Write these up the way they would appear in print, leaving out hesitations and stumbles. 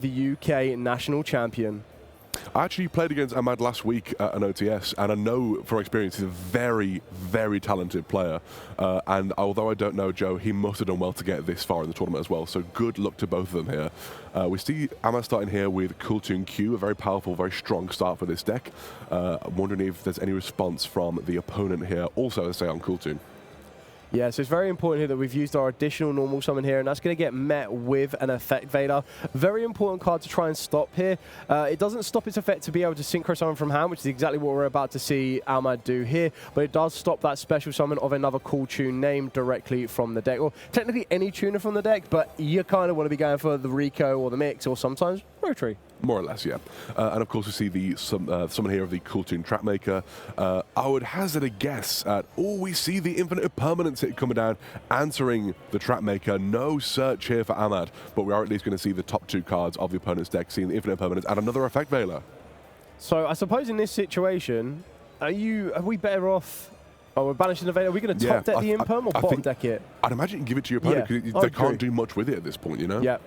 the UK national champion. I actually played against Ahmad last week at an OTS, and I know from experience he's a very, very talented player. And although I don't know Joe, he must have done well to get this far in the tournament as well. So good luck to both of them here. We see Ahmad starting here with Kewl, a very powerful, very strong start for this deck. I'm wondering if there's any response from the opponent here, also, let's say, on Kewl. Yeah, so it's very important here that we've used our additional normal summon here, and that's going to get met with an Effect Vader. Very important card to try and stop here. It doesn't stop its effect to be able to synchro summon from hand, which is exactly what we're about to see Ahmad do here, but it does stop that special summon of another cool tune name directly from the deck. Or technically any tuner from the deck, but you kind of want to be going for the Rico or the Mix or sometimes Rotary. More or less, yeah. And of course, we see the summon here of the Cool Tune Trapmaker. I would hazard a guess at, we see the Infinite Permanence hit coming down, answering the Trapmaker. No search here for Ahmad, but we are at least going to see the top two cards of the opponent's deck, seeing the Infinite Permanence and another Effect Veiler. So I suppose in this situation, are we better off? Oh, we're banishing the Vader. Are we going to top deck the Imperm or bottom deck it? I'd imagine give it to your opponent because they can't do much with it at this point, you know? Yeah.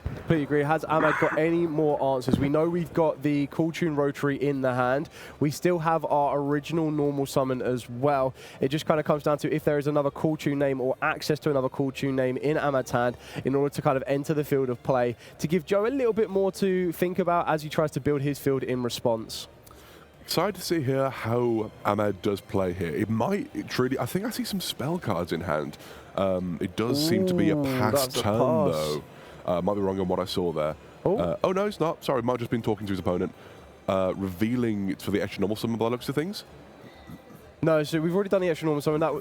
Completely agree. Has Ahmad got any more answers? We know we've got the Cool Tune Rotary in the hand. We still have our original normal summon as well. It just kind of comes down to if there is another Cool Tune name or access to another Cool Tune name in Ahmad's hand in order to kind of enter the field of play to give Joe a little bit more to think about as he tries to build his field in response. Excited to see here how Ahmad does play here. It might truly, I think I see some spell cards in hand. It does seem to be a pass turn though. Might be wrong on what I saw there. Oh, no, it's not. Sorry, might have just been talking to his opponent. Revealing it's for the extra normal summon by the looks of things. No, so we've already done the extra normal summon. That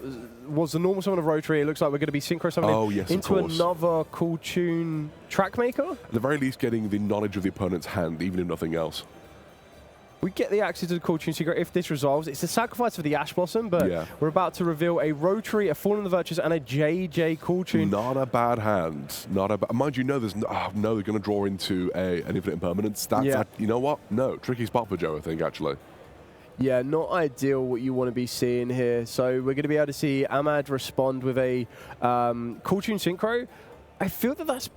was the normal summon of Rotary. It looks like we're going to be synchro summoning into another Cool Tune Trackmaker. At the very least, getting the knowledge of the opponent's hand, even if nothing else. We get the access to the Cool Tune Secret if this resolves. It's a sacrifice for the Ash Blossom, but we're about to reveal a Rotary, a Fallen of the Virtues, and a JJ Cool Tune. Not a bad hand. Not a mind you, no, there's no, no, they're going to draw into an Infinite Impermanence. That's you know what? No, tricky spot for Joe, I think, actually. Yeah, not ideal what you want to be seeing here. So we're going to be able to see Ahmad respond with a Cool Tune Synchro. I feel that that's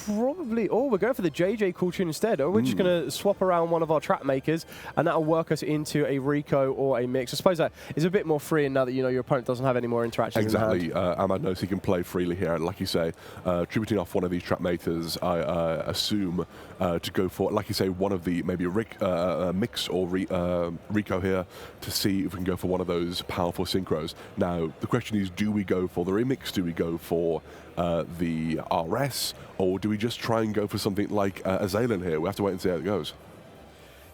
probably... Oh, we're going for the JJ Cool Tune instead. Or we're just going to swap around one of our trap makers, and that'll work us into a Rico or a Mix. I suppose that is a bit more free now that you know your opponent doesn't have any more interactions. Exactly. Ahmad knows he can play freely here, and like you say, tributing off one of these trap makers, I assume to go for, like you say, one of the maybe Mix or Rico here to see if we can go for one of those powerful synchros. Now the question is, do we go for the remix? Do we go for the RS, or do we just try and go for something like Azalin here? We have to wait and see how it goes.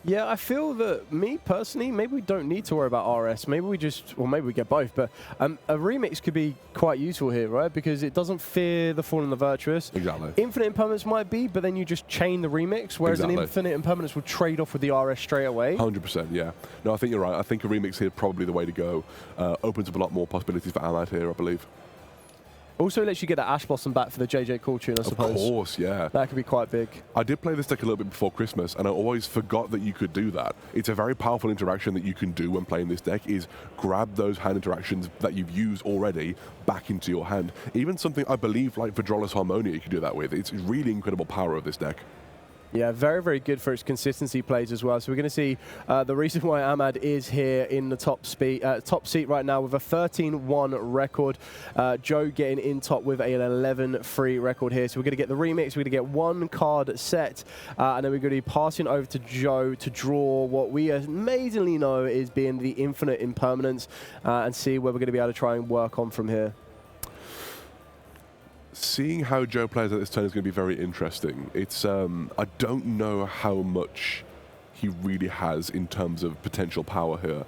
Yeah, I feel that, me personally, maybe we don't need to worry about RS. Maybe we just, or maybe we get both, but a remix could be quite useful here, right? Because it doesn't fear the Fallen and the Virtuous. Exactly. Infinite Impermanence might be, but then you just chain the remix, whereas an Infinite Impermanence will trade off with the RS straight away. 100%, yeah. No, I think you're right. I think a remix here is probably the way to go. Opens up a lot more possibilities for Ahmad here, I believe. Also lets you get that Ash Blossom back for the JJ Cool Tune, I suppose. Of course, yeah. That could be quite big. I did play this deck a little bit before Christmas, and I always forgot that you could do that. It's a very powerful interaction that you can do when playing this deck, is grab those hand interactions that you've used already back into your hand. Even something I believe like Vidrolus Harmonia you can do that with. It's really incredible power of this deck. Yeah, very, very good for its consistency plays as well. So we're going to see the reason why Ahmad is here in the top seat right now with a 13-1 record. Joe getting in top with an 11-3 record here. So we're going to get the remix. We're going to get one card set. And then we're going to be passing over to Joe to draw what we amazingly know is being the Infinite Impermanence and see where we're going to be able to try and work on from here. Seeing how Joe plays at this turn is going to be very interesting. It's I don't know how much he really has in terms of potential power here.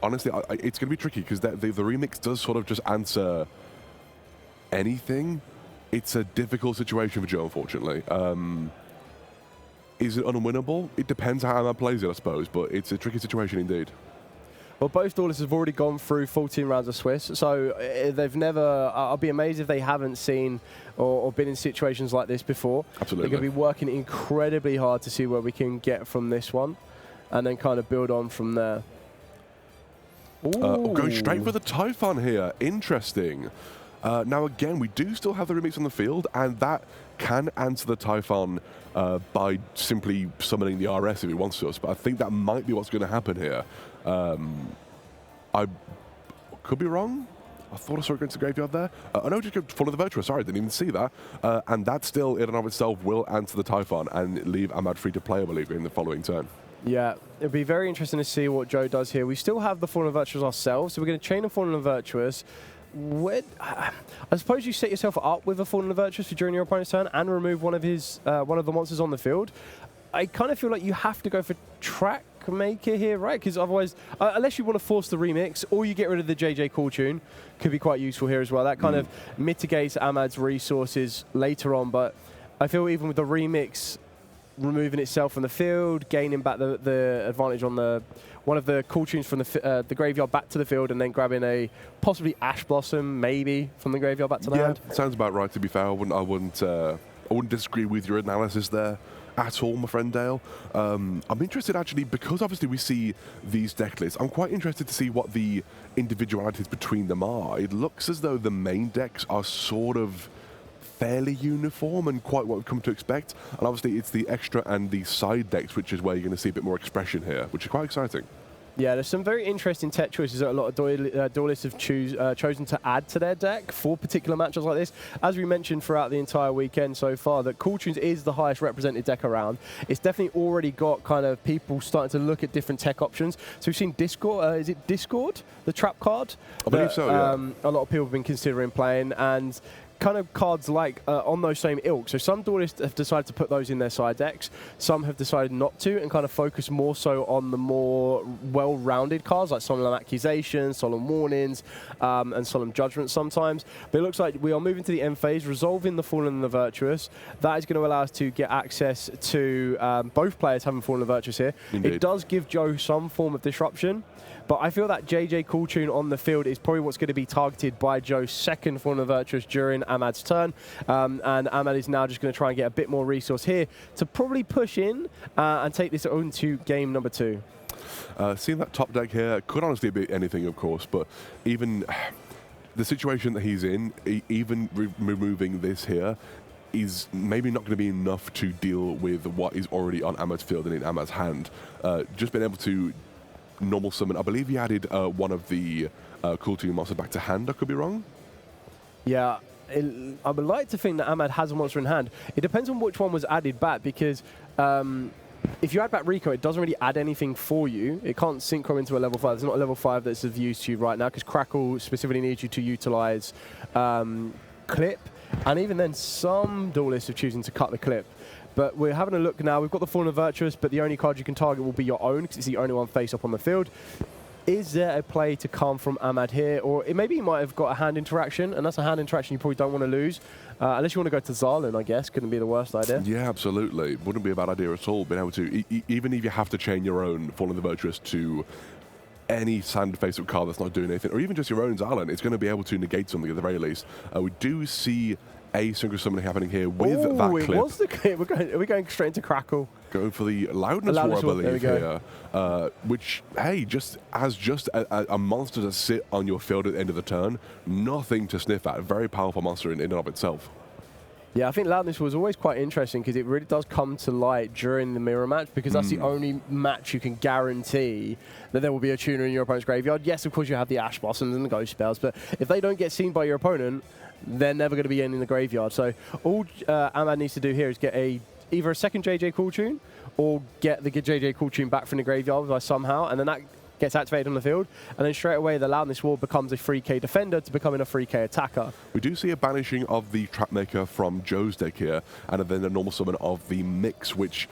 Honestly, it's going to be tricky because the remix does sort of just answer anything. It's a difficult situation for Joe, unfortunately. Is it unwinnable? It depends how Ahmad plays it, I suppose, but it's a tricky situation indeed. Well, both duelists have already gone through 14 rounds of Swiss, so they've never... I'll be amazed if they haven't seen or been in situations like this before. Absolutely. They're going to be working incredibly hard to see where we can get from this one and then kind of build on from there. Going straight for the Typhon here. Interesting. Now, again, we do still have the remix on the field, and that can answer the Typhon by simply summoning the RS if he wants to, but I think that might be what's going to happen here. I could be wrong. I thought I saw it go into the graveyard there. I know, just go follow the Virtuous. Sorry, I didn't even see that. And that still, in and of itself, will answer the Typhon and leave Ahmad free to play, I believe, in the following turn. Yeah, it'll be very interesting to see what Joe does here. We still have the Fallen Virtuous ourselves, so we're going to chain a Fallen Virtuous. I suppose you set yourself up with a Fallen Virtuous for during your opponent's turn and remove one of the monsters on the field. I kind of feel like you have to go for Track Maker here, right? Because otherwise, unless you want to force the remix, or you get rid of the JJ Call Tune, could be quite useful here as well. That kind of mitigates Ahmad's resources later on, but I feel even with the remix removing itself from the field, gaining back the advantage on one of the Call Tunes from the graveyard back to the field, and then grabbing a possibly Ash Blossom maybe from the graveyard back to the hand. Sounds about right, to be fair. I wouldn't disagree with your analysis there at all, my friend Dale. I'm interested actually, because obviously we see these deck lists. I'm quite interested to see what the individualities between them are. It looks as though the main decks are sort of fairly uniform and quite what we've come to expect. And obviously it's the extra and the side decks, which is where you're going to see a bit more expression here, which is quite exciting. Yeah, there's some very interesting tech choices that a lot of duelists have chosen to add to their deck for particular matchups like this. As we mentioned throughout the entire weekend so far, that Call Tunes is the highest represented deck around. It's definitely already got kind of people starting to look at different tech options. So we've seen Discord, is it Discord, the trap card? I believe so, yeah. A lot of people have been considering playing, and kind of cards like on those same ilk. So some duelists have decided to put those in their side decks. Some have decided not to and kind of focus more so on the more well-rounded cards like Solemn Accusations, Solemn Warnings, and Solemn Judgment sometimes. But it looks like we are moving to the end phase, resolving the Fallen and the Virtuous. That is going to allow us to get access to both players having Fallen and Virtuous here. Indeed. It does give Joe some form of disruption. But I feel that JJ Call Tune on the field is probably what's going to be targeted by Joe's second Fallen Virtuous during Ahmad's turn. And Ahmad is now just going to try and get a bit more resource here to probably push in and take this on to game number 2. Seeing that top deck here could honestly be anything, of course, but even the situation that he's in, even removing this here, is maybe not going to be enough to deal with what is already on Ahmad's field and in Ahmad's hand. Just being able to normal summon. I believe he added one of the Cool Tune monsters back to hand. I could be wrong. Yeah, I would like to think that Ahmad has a monster in hand. It depends on which one was added back, because if you add back Rico, it doesn't really add anything for you. It can't synchro into a level 5. There's not a level 5 that's of use to you right now, because Crackle specifically needs you to utilize Clip. And even then, some duelists are choosing to cut the Clip. But we're having a look now. We've got the Fallen Virtuous, but the only card you can target will be your own, because it's the only one face up on the field. Is there a play to come from Ahmad here? Or maybe he might have got a hand interaction, and that's a hand interaction you probably don't want to lose. Unless you want to go to Zarlin, I guess. Couldn't be the worst idea. Yeah, absolutely. Wouldn't be a bad idea at all, being able to, even if you have to chain your own Fallen Virtuous to any sand face-up card that's not doing anything, or even just your own Zarlin, it's going to be able to negate something at the very least. We do see a synchro summoning happening here with that clip. It was the clip. Are we going straight into Crackle? Going for the loudness war, I believe, here. Which, hey, just a monster to sit on your field at the end of the turn, nothing to sniff at. A very powerful monster in and of itself. Yeah, I think Loudness was always quite interesting, because it really does come to light during the mirror match, because that's the only match you can guarantee that there will be a tuner in your opponent's graveyard. Yes, of course, you have the Ash Blossoms and the Ghost Spells, but if they don't get seen by your opponent, they're never going to be in the graveyard. So all Ahmad needs to do here is get either a second JJ Call Tune or get the JJ Call Tune back from the graveyard by somehow, and then that gets activated on the field, and then straight away the Loudness Ward becomes a 3k defender to becoming a 3k attacker. We do see a banishing of the Trapmaker from Joe's deck here, and then a normal summon of the Mix, which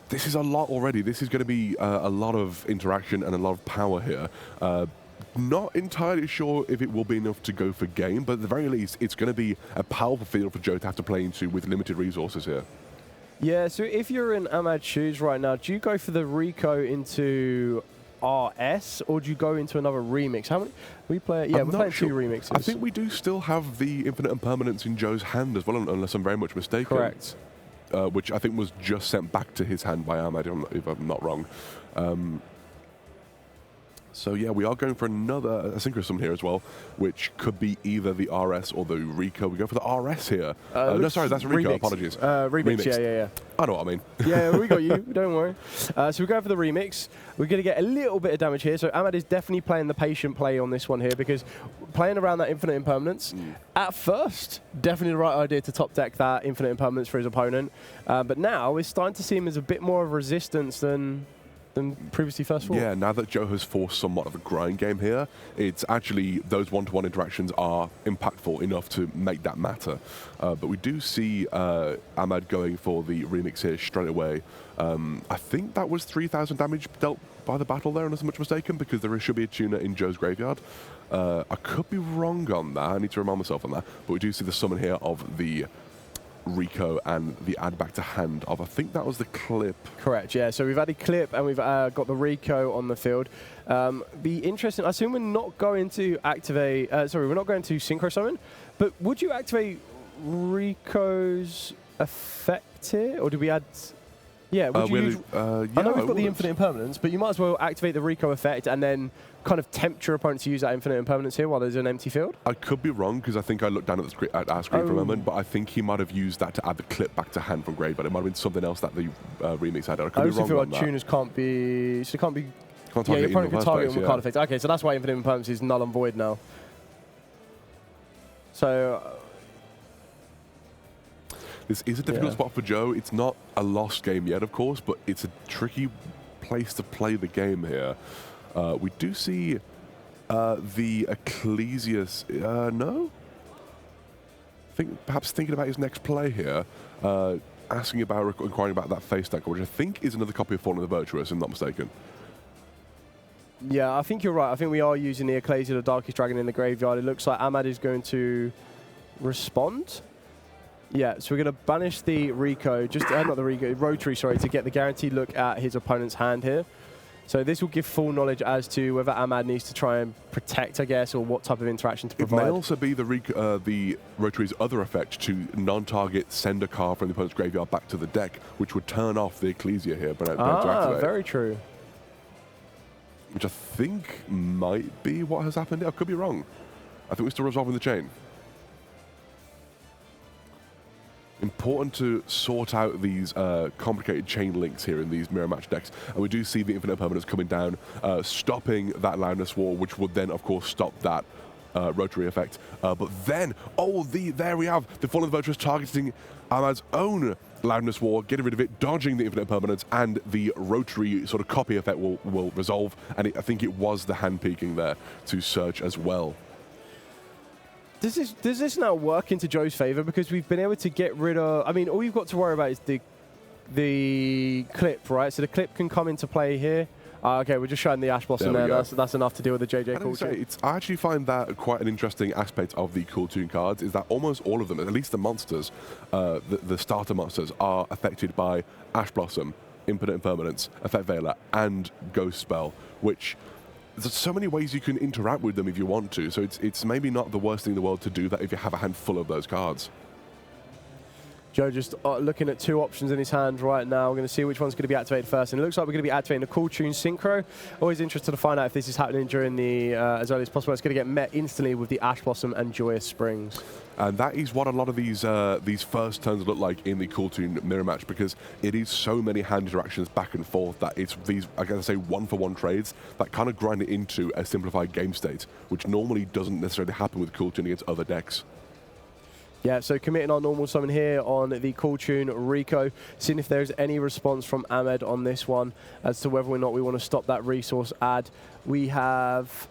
this is a lot already. This is going to be a lot of interaction and a lot of power here. Not entirely sure if it will be enough to go for game, but at the very least, it's going to be a powerful field for Joe to have to play into with limited resources here. Yeah, so if you're in Ahmad's shoes right now, do you go for the Rico into RS, or do you go into another remix? How many we play? Yeah, we're playing 2 remixes. I think we do still have the Infinite Impermanence in Joe's hand as well, unless I'm very much mistaken. Correct. Which I think was just sent back to his hand by Ahmad, if I'm not wrong. So yeah, we are going for another asynchronous summon here as well, which could be either the RS or the Rico. We go for the RS here. No, sorry, that's Rico. Remix. Apologies. Remix. Yeah. I know what I mean. Yeah, we got you. Don't worry. So we're going for the remix. We're going to get a little bit of damage here. So Ahmad is definitely playing the patient play on this one here, because playing around that infinite impermanence, at first, definitely the right idea to top deck that infinite impermanence for his opponent. But now we're starting to see him as a bit more of resistance than previously first thought. Yeah, now that Joe has forced somewhat of a grind game here, it's actually those one-to-one interactions are impactful enough to make that matter. But we do see Ahmad going for the remix here straight away. I think that was 3,000 damage dealt by the battle there, unless I'm much mistaken, because there should be a tuner in Joe's graveyard. I could be wrong on that. I need to remind myself on that. But we do see the summon here of the Rico and the add back to hand of, I think that was the clip. Correct, yeah. So we've added clip and we've got the Rico on the field. Be interesting. I assume we're not going to activate, we're not going to synchro summon, but would you activate Rico's effect here? Or do we add... Yeah, would you use, yeah, I know we've got the infinite impermanence, but you might as well activate the Rico effect and then kind of tempt your opponent to use that infinite impermanence here while there's an empty field? I could be wrong, because I think I looked down at our screen for a moment, but I think he might have used that to add the clip back to hand from grave, but it might have been something else that the remix had. I could be wrong feel on like that. tuners can't be... So it can't be... Can't yeah, target your opponent in can the target first on place, card effect. Okay, so that's why infinite impermanence is null and void now. So... This is a difficult spot for Joe. It's not a lost game yet, of course, but it's a tricky place to play the game here. We do see the Ecclesias... no? Perhaps thinking about his next play here, asking about, inquiring about that face stack, which I think is another copy of Fallen of the Virtuous, if I'm not mistaken. Yeah, I think you're right. I think we are using the Ecclesia, the Darkest Dragon in the graveyard. It looks like Ahmad is going to respond. Yeah, so we're going to banish the Rico, not the Rico, Rotary, sorry, to get the guaranteed look at his opponent's hand here. So this will give full knowledge as to whether Ahmad needs to try and protect, I guess, or what type of interaction to provide. It may also be the Rotary's other effect to non-target send a card from the opponent's graveyard back to the deck, which would turn off the Ecclesia here. But to activate. Very true. Which I think might be what has happened. I could be wrong. I think we're still resolving the chain. Important to sort out these complicated chain links here in these mirror match decks. And we do see the infinite permanence coming down, stopping that loudness wall, which would then, of course, stop that Rotary effect. But then, there we have the Fallen Virtuous targeting Ahmad's own loudness wall, getting rid of it, dodging the infinite permanence, and the Rotary sort of copy effect will resolve. And I think it was the hand peeking there to search as well. Does this now work into Joe's favor? Because we've been able to get rid of... I mean, all you've got to worry about is the clip, right? So the clip can come into play here. Okay, we're just showing the Ash Blossom there. That's enough to deal with the JJ Cool Tune. I actually find that quite an interesting aspect of the Cool Tune cards, is that almost all of them, at least the monsters, the starter monsters, are affected by Ash Blossom, Infinite Impermanence, Effect Veiler, and Ghost Spell, which... There's so many ways you can interact with them if you want to, so it's maybe not the worst thing in the world to do that if you have a hand full of those cards. Joe just looking at two options in his hand right now. We're going to see which one's going to be activated first. And it looks like we're going to be activating the Cool Tune Synchro. Always interested to find out if this is happening during the, as early as possible. It's going to get met instantly with the Ash Blossom and Joyous Springs. And that is what a lot of these first turns look like in the Cool Tune mirror match, because it is so many hand interactions back and forth that it's these, I gotta say, one-for-one trades that kind of grind it into a simplified game state, which normally doesn't necessarily happen with Cool Tune against other decks. Yeah, so committing our normal summon here on the Cool Tune Rico, seeing if there's any response from Ahmed on this one as to whether or not we want to stop that resource add. We have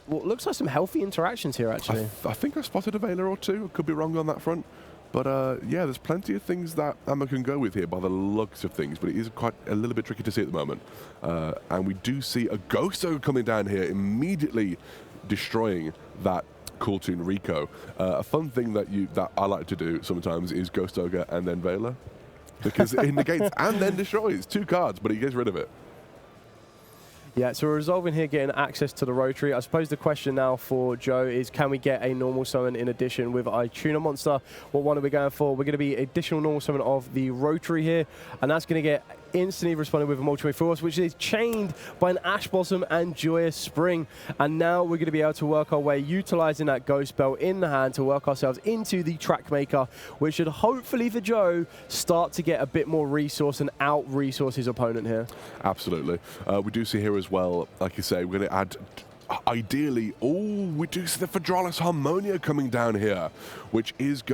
what looks like some healthy interactions here, actually. I think I spotted a Veiler or two. I could be wrong on that front. But yeah, there's plenty of things that Ahmed can go with here by the looks of things, but it is quite a little bit tricky to see at the moment. And we do see a Ghost Ogre coming down here, immediately destroying that Cool Tune Rico. A fun thing that I like to do sometimes is Ghost Ogre and then Veiler, because it negates and then destroys 2 cards, but he gets rid of it. Yeah, so we're resolving here, getting access to the Rotary. I suppose the question now for Joe is, can we get a normal summon in addition with a tuner monster? What one are we going for? We're going to be additional normal summon of the Rotary here, and that's going to get instantly responded with a Multi Force, which is chained by an Ash Blossom and Joyous Spring. And now we're going to be able to work our way, utilizing that Ghost Belt in the hand to work ourselves into the Track Maker, which should hopefully for Joe start to get a bit more resource and out-resource his opponent here. Absolutely. We do see here as well, like you say, we're going to add... Ideally, we do see the Phadralis Harmonia coming down here, which is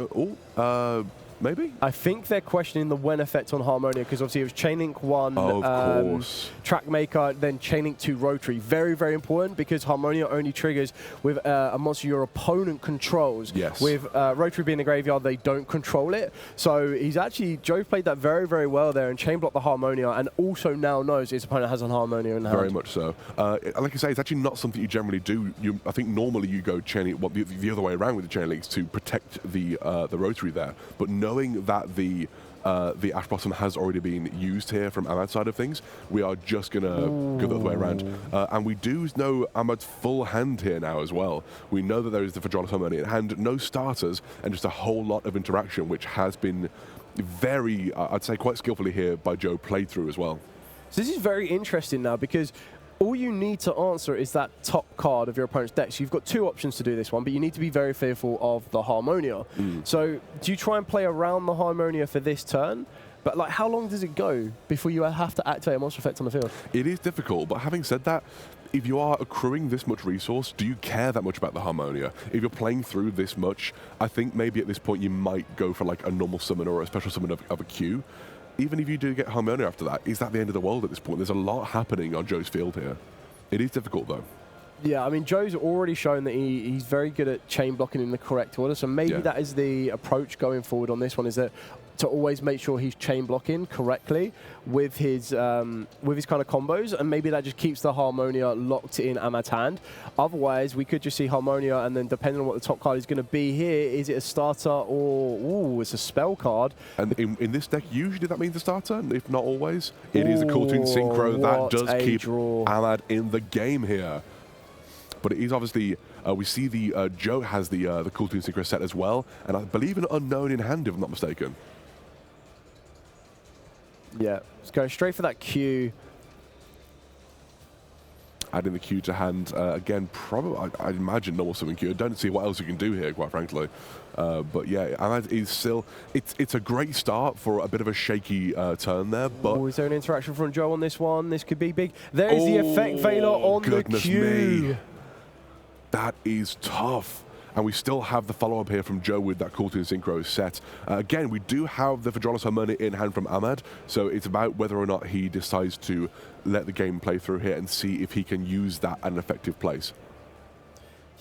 maybe? I think they're questioning the when effect on Harmonia, because obviously it was Chainlink 1, of course. Track Maker, then Chainlink 2 Rotary. Very, very important, because Harmonia only triggers with a monster your opponent controls. Yes. With Rotary being the graveyard, they don't control it. So he's actually, Joe played that very, very well there and chain blocked the Harmonia, and also now knows his opponent has an Harmonia in the hand. Very much so. Like I say, it's actually not something you generally do. I think normally you go chaining the other way around with the chain links to protect the Rotary there. But knowing that the Ash Blossom has already been used here from Ahmad's side of things, we are just going to go the other way around. And we do know Ahmad's full hand here now as well. We know that there is the Phadralis Harmonia in hand, no starters, and just a whole lot of interaction, which has been very, I'd say quite skillfully here by Joe played through as well. So this is very interesting now, because all you need to answer is that top card of your opponent's deck. So you've got two options to do this one, but you need to be very fearful of the Harmonia. So do you try and play around the Harmonia for this turn? But like, how long does it go before you have to activate a monster effect on the field? It is difficult, but having said that, if you are accruing this much resource, do you care that much about the Harmonia? If you're playing through this much, I think maybe at this point you might go for like a normal summon or a special summon of a Q. Even if you do get Harmonia after that, is that the end of the world at this point? There's a lot happening on Joe's field here. It is difficult, though. Yeah, I mean, Joe's already shown that he's very good at chain blocking in the correct order, so maybe that is the approach going forward on this one, is that to always make sure he's chain blocking correctly with his kind of combos, and maybe that just keeps the Harmonia locked in Ahmad's hand. Otherwise, we could just see Harmonia, and then depending on what the top card is going to be here, is it a starter or it's a spell card? And in this deck, usually that means a starter, if not always. It is a Cool Toon Synchro that does keep Ahmad in the game here. But it is obviously, we see the Joe has the Cool Toon Synchro set as well, and I believe an Unknown in hand, if I'm not mistaken. Yeah, it's going straight for that Q. Adding the Q to hand. Again, probably, I imagine normal summon Q. I don't see what else you can do here, quite frankly. But yeah, Ahmad is still... It's a great start for a bit of a shaky turn there, but... Is there an interaction from Joe on this one? This could be big. There is the Effect Veiler on the Q. Me. That is tough. And we still have the follow-up here from Joe with that Cool Toon Synchro set. Again, we do have the Phadralis Harmonia in hand from Ahmad, so it's about whether or not he decides to let the game play through here and see if he can use that at an effective place.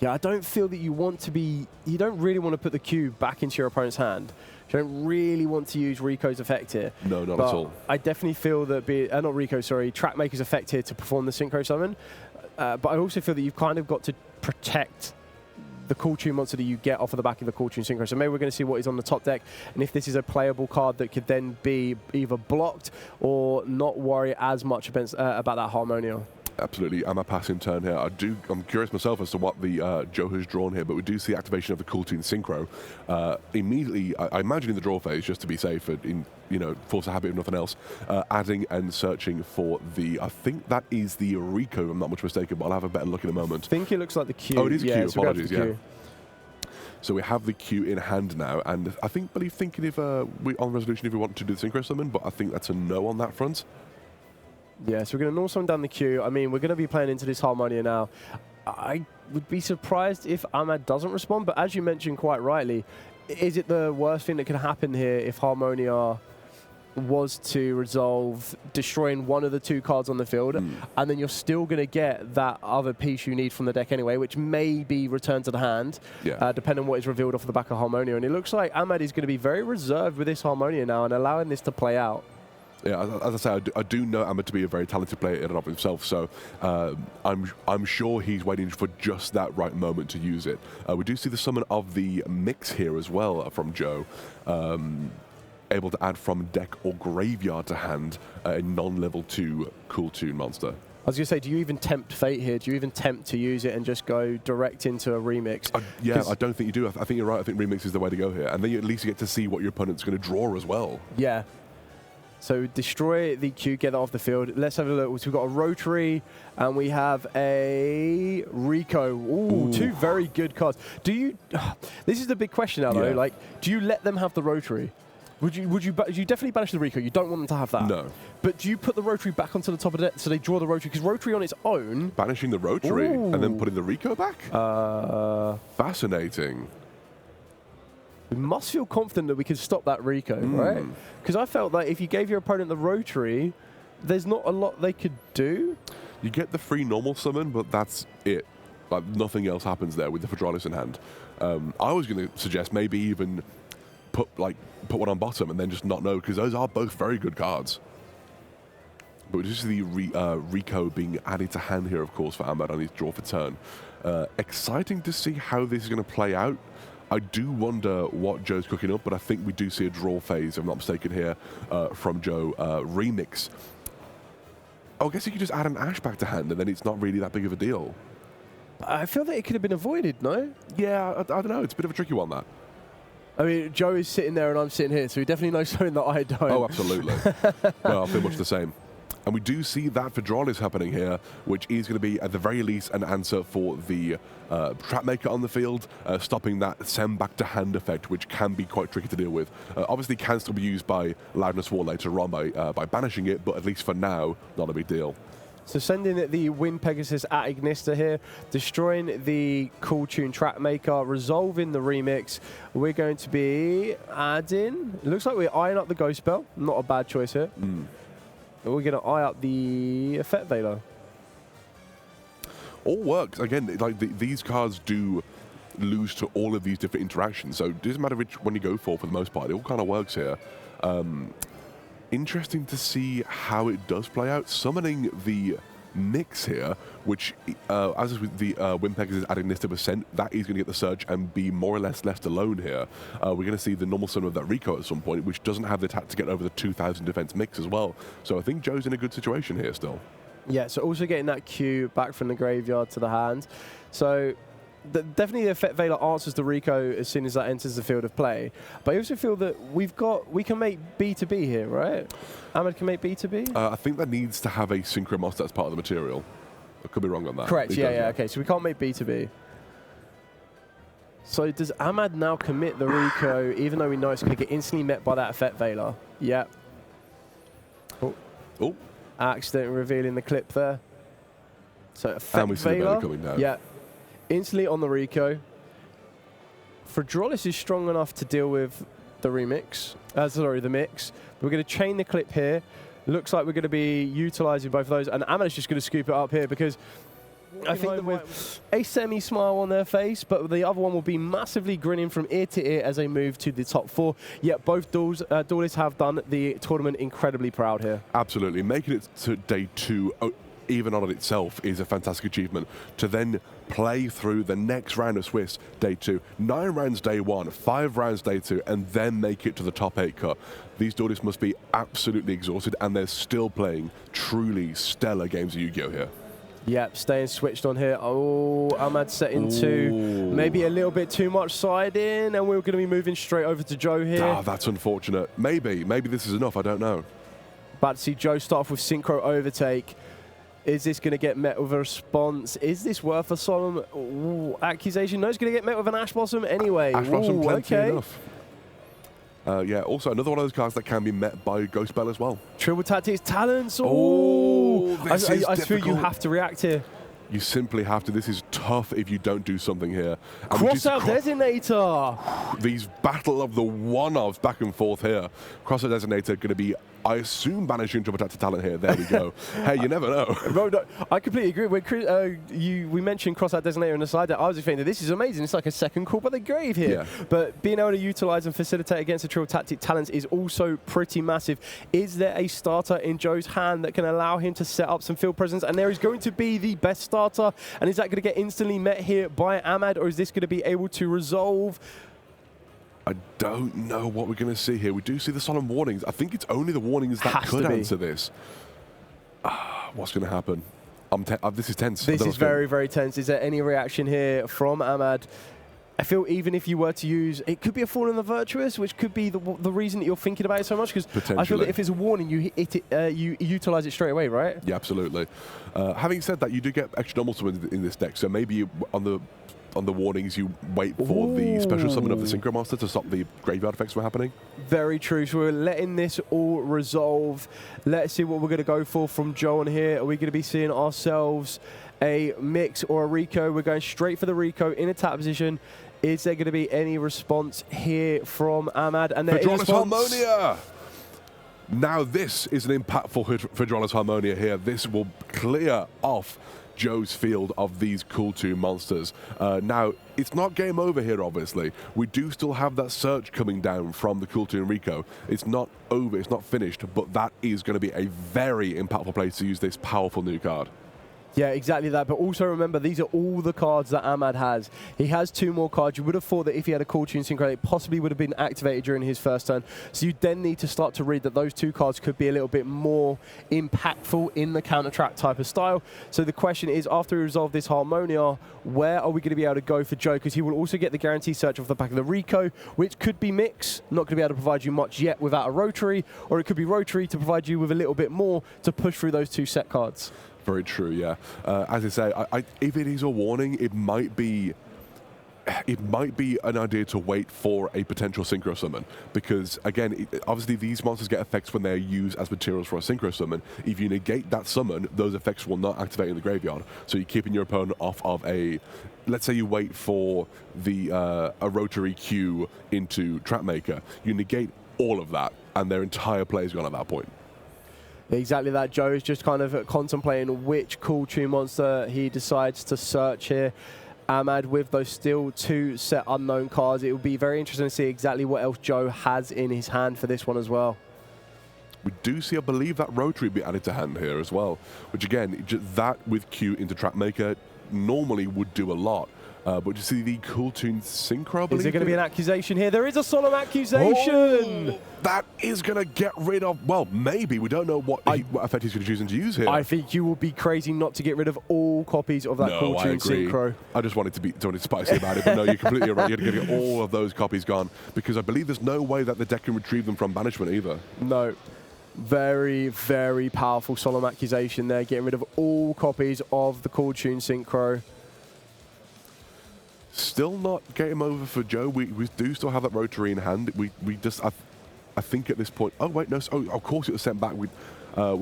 Yeah, I don't feel that you want to be... You don't really want to put the Q back into your opponent's hand. You don't really want to use Rico's effect here. No, not at all. I definitely feel that... not Rico, sorry. Track Maker's effect here to perform the Synchro Summon. But I also feel that you've kind of got to protect the Cool Toon monster that you get off of the back of the Cool Toon Synchro. So maybe we're going to see what is on the top deck, and if this is a playable card that could then be either blocked or not worry as much about that Harmonia. Absolutely, I'm a passing turn here. I'm curious myself as to what the Joe has drawn here, but we do see the activation of the Cool Toon Synchro. Immediately, I imagine in the draw phase, just to be safe, force a habit if nothing else, adding and searching for the, I think that is the Rico, if I'm not much mistaken, but I'll have a better look in a moment. I think it looks like the Q. Oh, it is Q, so apologies, yeah. So we have the Q in hand now, and I think, thinking if we on resolution if we want to do the Synchro Summon, but I think that's a no on that front. Yeah, so we're going to North Summon down the queue. I mean, we're going to be playing into this Harmonia now. I would be surprised if Ahmad doesn't respond, but as you mentioned quite rightly, is it the worst thing that could happen here if Harmonia was to resolve destroying one of the two cards on the field, and then you're still going to get that other piece you need from the deck anyway, which may be returned to the hand, depending on what is revealed off the back of Harmonia. And it looks like Ahmad is going to be very reserved with this Harmonia now and allowing this to play out. Yeah, as I say, I do know Ahmad to be a very talented player in and of himself, so I'm sure he's waiting for just that right moment to use it. We do see the summon of the mix here as well from Joe, able to add from deck or graveyard to hand a non-level 2 Cool Toon monster. I was going to say, do you even tempt fate here? Do you even tempt to use it and just go direct into a remix? Yeah, I don't think you do. I think you're right. I think remix is the way to go here, and then at least you get to see what your opponent's going to draw as well. Yeah. So destroy the Q, get that off the field. Let's have a look. So we've got a rotary and we have a Rico. Ooh, two very good cards. Do you? This is the big question now, though. Like, do you let them have the rotary? Would you definitely banish the Rico? You don't want them to have that. No. But do you put the rotary back onto the top of it so they draw the rotary? Because rotary on its own. Banishing the rotary and then putting the Rico back. Fascinating. We must feel confident that we can stop that Rico, right? Because I felt like if you gave your opponent the rotary, there's not a lot they could do. You get the free normal summon, but that's it. Like, nothing else happens there with the Fedralis in hand. I was going to suggest maybe even put one on bottom and then just not know, because those are both very good cards. But just the Rico being added to hand here, of course, for Ahmad on his draw for turn. Exciting to see how this is going to play out. I do wonder what Joe's cooking up, but I think we do see a draw phase, if I'm not mistaken here, from Joe. Remix. I guess you could just add an Ash back to hand, and then it's not really that big of a deal. I feel that it could have been avoided, no? Yeah, I don't know. It's a bit of a tricky one, that. I mean, Joe is sitting there and I'm sitting here, so he definitely knows something that I don't. Oh, absolutely. Well, I feel much the same. And we do see that Fedralis happening here, which is going to be, at the very least, an answer for the Trapmaker on the field, stopping that send back to hand effect, which can be quite tricky to deal with. Obviously, can still be used by Loudness War later on by banishing it, but at least for now, not a big deal. So sending the Wind Pegasus at Ignista here, destroying the Cool Tune Trapmaker, resolving the remix. We're going to be adding, it looks like we're eyeing up the Ghost Spell. Not a bad choice here. We're going to eye up the Effect Veiler. All works. Again, like these cards do lose to all of these different interactions, so it doesn't matter which one you go for the most part. It all kind of works here. Interesting to see how it does play out. Summoning the Mix here, which, as with the Wind Pegasus adding this to percent, that is going to get the Surge and be more or less left alone here. We're going to see the normal summon of that Rico at some point, which doesn't have the attack to get over the 2,000 defense Mix as well. So I think Joe's in a good situation here still. Yeah, so also getting that Q back from the graveyard to the hand. So definitely the Effect Veiler answers the Rico as soon as that enters the field of play. But I also feel that we can make B to B here, right? Ahmad can make B to B? I think that needs to have a Synchro that's part of the material. I could be wrong on that. Correct, yeah, okay. So we can't make B to B. So does Ahmad now commit the Rico, even though we know it's going to get instantly met by that Effect Veiler? Yeah. Oh. Accidentally revealing the clip there. So Effect and we see the Veiler coming down. Yeah. Instantly on the Rico. Fedralis is strong enough to deal with the remix. The mix. We're going to chain the clip here. Looks like we're going to be utilising both of those. And Ahmad is just going to scoop it up here because I think with a semi-smile on their face, but the other one will be massively grinning from ear to ear as they move to the top four. Yet both duelists have done the tournament incredibly proud here. Absolutely. Making it to day 2, even on it itself, is a fantastic achievement. To then play through the next round of Swiss, day 2, 9 rounds day 1, 5 rounds day 2, and then make it to the top 8 cut. These duelists must be absolutely exhausted, and they're still playing truly stellar games of Yu-Gi-Oh! Here. Yep, staying switched on here. Oh, Ahmad setting 2. Maybe a little bit too much side in, and we're going to be moving straight over to Joe here. Ah, that's unfortunate. Maybe this is enough, I don't know. About to see Joe start off with Synchro Overtake. Is this going to get met with a response? Is this worth a solemn accusation? No, it's going to get met with an Ash Blossom anyway. Ash Blossom, plenty enough. Yeah, also another one of those cards that can be met by Ghost Spell as well. Triple Tactics Talents. I feel you have to react here. You simply have to. This is tough if you don't do something here. Crossout Designator. These battle of the one-offs back and forth here. Crossout Designator going to be, I assume, banishing Triple Tactic Talent here. There we go. Hey, you never know. No, I completely agree. When we mentioned Crossout Designator in the slide deck, I was thinking that this is amazing. It's like a second call by the grave here. Yeah. But being able to utilize and facilitate against the Triple Tactic Talents is also pretty massive. Is there a starter in Joe's hand that can allow him to set up some field presence? And there is going to be the best starter. And is that going to get instantly met here by Ahmad, or is this going to be able to resolve? I don't know what we're going to see here. We do see the solemn warnings. I think it's only the warnings that could answer this. What's going to happen? This is tense. This is very, very tense. Is there any reaction here from Ahmad? I feel even if you were to use, it could be a Fallen the Virtuous, which could be the reason that you're thinking about it so much, because I feel that if it's a warning, you utilize it straight away, right? Yeah, absolutely. Having said that, you do get extra normal summons in this deck, so maybe on the warnings you wait for the special summon of the Synchro Monster to stop the graveyard effects from happening. Very true. So we're letting this all resolve. Let's see what we're going to go for from Joe on here. Are we going to be seeing ourselves a mix or a Rico? We're going straight for the Rico in attack position. Is there going to be any response here from Ahmad? And there is Hydraulis Harmonia! Now this is an impactful Hydraulis Harmonia here. This will clear off Joe's field of these cool 2 monsters. Now, it's not game over here, obviously. We do still have that search coming down from the cool 2 and Rico. It's not over, it's not finished, but that is going to be a very impactful place to use this powerful new card. Yeah, exactly that. But also remember, these are all the cards that Ahmad has. He has 2 more cards. You would have thought that if he had a Cool Tune Synchro, it possibly would have been activated during his first turn. So you then need to start to read that those 2 cards could be a little bit more impactful in the counter-track type of style. So the question is, after we resolve this Harmonia, where are we going to be able to go for Joe? Because he will also get the guarantee search off the back of the Rico, which could be Mix, not going to be able to provide you much yet without a Rotary, or it could be Rotary to provide you with a little bit more to push through those 2 set cards. Very true, yeah. As I say, if it is a warning, it might be an idea to wait for a potential Synchro Summon, because again, obviously these monsters get effects when they're used as materials for a Synchro Summon. If you negate that summon, those effects will not activate in the graveyard, so you're keeping your opponent off of a, let's say you wait for the a Rotary Q into Trapmaker, you negate all of that, and their entire play is gone at that point. Exactly that. Joe is just kind of contemplating which Cool Tune monster he decides to search here. Ahmad with those still 2 set unknown cards. It will be very interesting to see exactly what else Joe has in his hand for this one as well. We do see, I believe, that Rotary be added to hand here as well, which again, that with Q into Trapmaker normally would do a lot. But you see the Cool Tune Synchro, I believe. Is there going to be an accusation here? There is a solemn accusation! Oh, that is going to get rid of, well, maybe. We don't know what effect he's going to choose to use here. I think you will be crazy not to get rid of all copies of that Cool Tune Synchro. I just wanted to be spicy about it, but no, you're completely right. You're going to get all of those copies gone, because I believe there's no way that the deck can retrieve them from banishment either. No. Very, very powerful solemn accusation there, getting rid of all copies of the Cool Tune Synchro. Still not game over for Joe. We do still have that Rotary in hand. We just, I think at this point, oh wait, no, oh, of course it was sent back. We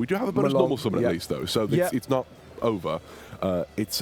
do have a bonus normal summon at least though, so it's not over. It's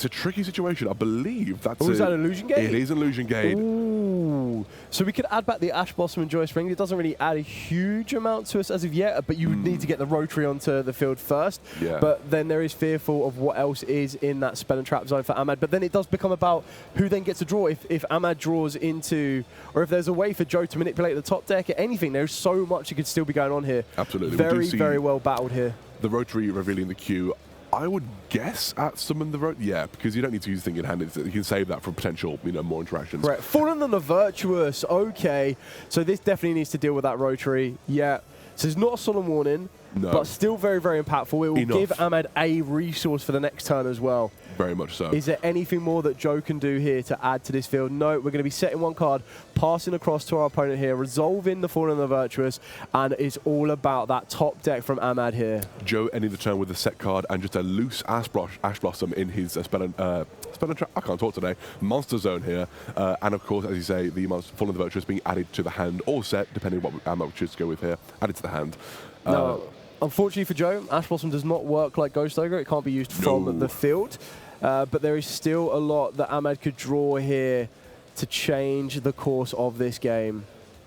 a tricky situation. I believe that's is that Illusion Gate? It is Illusion Gate. Ooh. So we could add back the Ash Blossom and Joyous Ring. It doesn't really add a huge amount to us as of yet, but you would need to get the Rotary onto the field first. Yeah. But then there is fearful of what else is in that spell and trap zone for Ahmad. But then it does become about who then gets to draw. If Ahmad draws into, or if there's a way for Joe to manipulate the top deck, anything, there's so much that could still be going on here. Absolutely. Very, very well battled here. The Rotary revealing the queue. I would guess at summon the Rotary. Yeah, because you don't need to use the thing in hand. You can save that for potential, more interactions. Correct. Fallen on the Virtuous. Okay. So this definitely needs to deal with that Rotary. Yeah. So it's not a solemn warning, but still very, very impactful. It will give Ahmad a resource for the next turn as well. Very much so. Is there anything more that Joe can do here to add to this field? No, we're going to be setting 1 card, passing across to our opponent here, resolving the Fallen on the Virtuous, and it's all about that top deck from Ahmad here. Joe ending the turn with a set card and just a loose Ash Blossom in his spell and trap. I can't talk today. Monster Zone here, and of course, as you say, the Fallen on the Virtuous being added to the hand or set, depending on what Ahmad chooses to go with here, added to the hand. No. Unfortunately for Joe, Ash Blossom does not work like Ghost Ogre. It can't be used from the field. But there is still a lot that Ahmad could draw here to change the course of this game.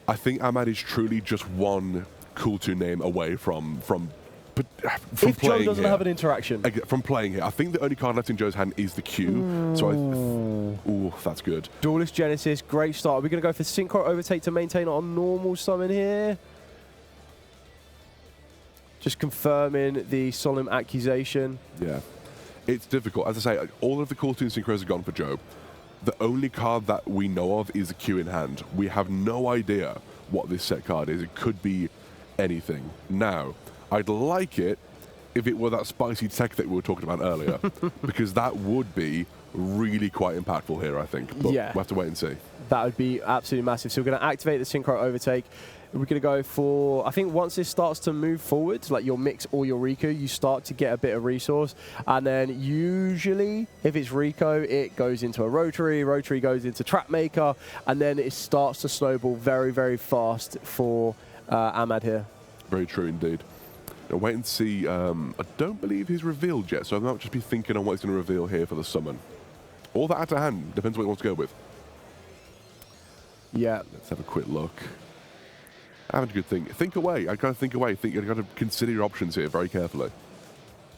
I think Ahmad is truly just one Cool Tune name away from if Joe doesn't have an interaction. From playing here. I think the only card left in Joe's hand is the Q. So ooh, that's good. Duelist Genesis, great start. Are we going to go for Synchro Overtake to maintain on normal summon here? Just confirming the solemn accusation. Yeah. It's difficult. As I say, all of the Cool Tune Synchros are gone for Joe. The only card that we know of is the Q in hand. We have no idea what this set card is. It could be anything. Now, I'd like it if it were that spicy tech that we were talking about earlier, because that would be really quite impactful here, I think. But yeah, we'll have to wait and see. That would be absolutely massive. So we're going to activate the synchro overtake. We're going to go for, I think once this starts to move forward, like your mix or your Rico, you start to get a bit of resource. And then usually, if it's Rico, it goes into a rotary goes into trap maker, and then it starts to snowball very, very fast for Ahmad here. Very true indeed. Now wait and see. I don't believe he's revealed yet, so I might just be thinking on what he's going to reveal here for the summon. Or that to hand, depends what he wants to go with. Yeah. Let's have a quick look. Having a good think. Think away. I got to think away. You've got to consider your options here very carefully.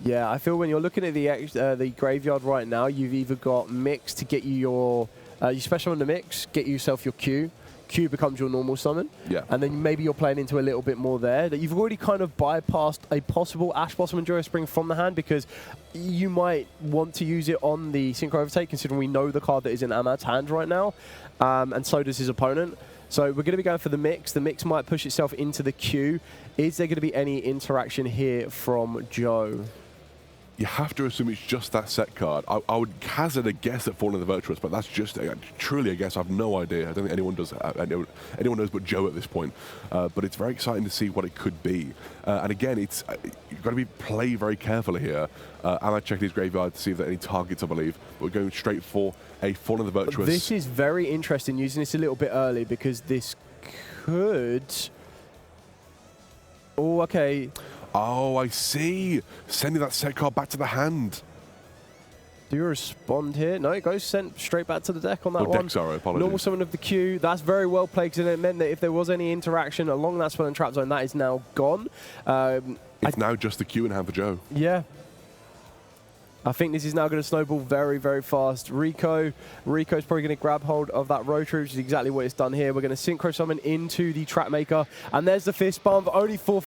Yeah, I feel when you're looking at the graveyard right now, you've either got mix to get you your you special on the mix, get yourself your Q. Q becomes your normal summon. Yeah. And then maybe you're playing into a little bit more there. That you've already kind of bypassed a possible Ash Blossom and Joyo Spring from the hand, because you might want to use it on the Synchro Overtake, considering we know the card that is in Ahmad's hand right now, and so does his opponent. So we're going to be going for the mix. The mix might push itself into the Q. Is there going to be any interaction here from Joe? You have to assume it's just that set card. I would hazard a guess at Fallen of the Virtuous, but that's just truly a guess. I have no idea. I don't think anyone does. Anyone knows but Joe at this point. But it's very exciting to see what it could be. And again, it's you've got to play very carefully here. Ahmad checking his graveyard to see if there are any targets, I believe. But we're going straight for a Fallen of the Virtuous. This is very interesting, using this a little bit early, because this could... Oh, okay. Oh, I see. Sending that set card back to the hand. Do you respond here? No, it goes sent straight back to the deck on that one. Deck, sorry, apologies. Normal summon of the Q. That's very well played, because it meant that if there was any interaction along that spell and trap zone, that is now gone. It's now just the Q in hand for Joe. Yeah. I think this is now going to snowball very, very fast. Rico's probably going to grab hold of that rotary, which is exactly what it's done here. We're going to synchro summon into the trap maker. And there's the fist bump. Only 4